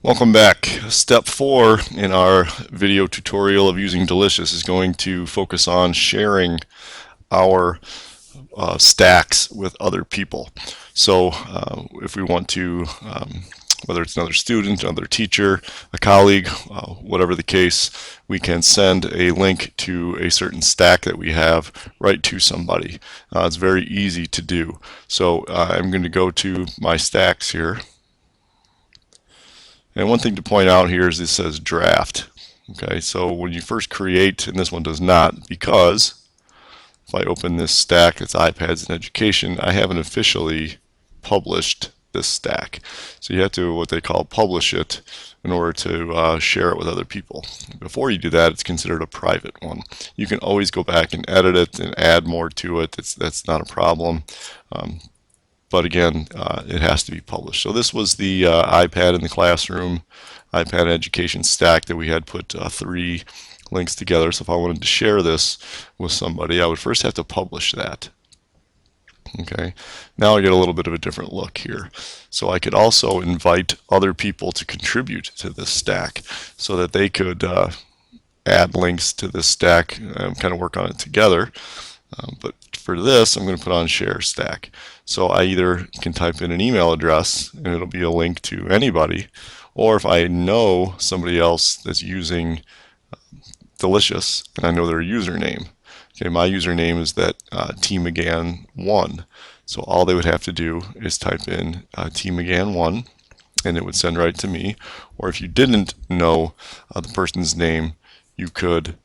Welcome back. Step 4 in our video tutorial of using Delicious is going to focus on sharing our stacks with other people. So if we want to, whether it's another student, another teacher, a colleague, whatever the case, we can send a link to a certain stack that we have right to somebody. It's very easy to do. So I'm going to go to my stacks here. And one thing to point out here is this says draft. Okay, so when you first create, and this one does not, because if I open this stack, it's iPads and Education, I haven't officially published this stack. So you have to what they call publish it in order to share it with other people. Before you do that, it's considered a private one. You can always go back and edit it and add more to it. That's not a problem. But again, it has to be published. So this was the iPad in the classroom, iPad education stack that we had put 3 links together. So if I wanted to share this with somebody, I would first have to publish that. Okay, now I get a little bit of a different look here. So I could also invite other people to contribute to this stack so that they could add links to this stack and kind of work on it together. But for this, I'm going to put on share stack. So I either can type in an email address and it'll be a link to anybody, or if I know somebody else that's using Delicious and I know their username. Okay, my username is that tmcgann1. So all they would have to do is type in tmcgann1 and it would send right to me. Or if you didn't know the person's name, you could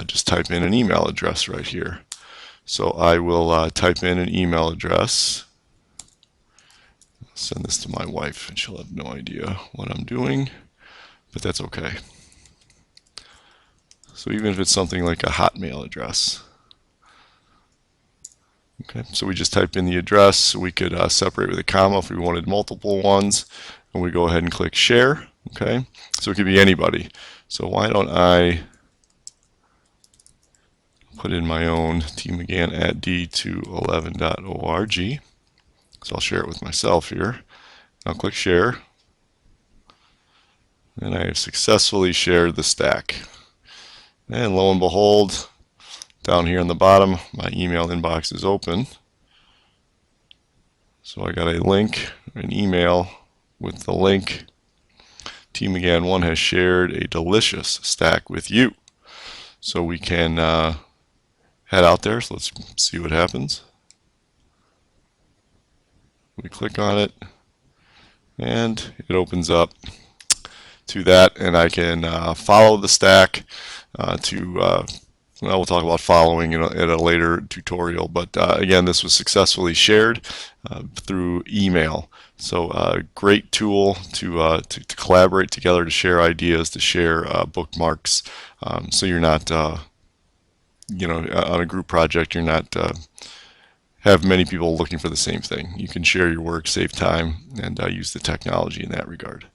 just type in an email address right here. So I will type in an email address. Send this to my wife and she'll have no idea what I'm doing, but that's okay. So even if it's something like a Hotmail address. Okay, so we just type in the address. We could separate with a comma if we wanted multiple ones, and we go ahead and click share. Okay, so it could be anybody. So why don't I put in my own tmcgann@d211.org. So I'll share it with myself here. I'll click share. And I have successfully shared the stack. And lo and behold, down here on the bottom, my email inbox is open. So I got a link, an email with the link. tmcgann1 has shared a Delicious stack with you. So we can head out there. So let's see what happens. We click on it and it opens up to that, and I can follow the stack well, we'll talk about following at a later tutorial, but again, this was successfully shared through email. So great tool to collaborate together, to share ideas, to share bookmarks, so you're not on a group project, you're not have many people looking for the same thing. You can share your work, save time, and use the technology in that regard.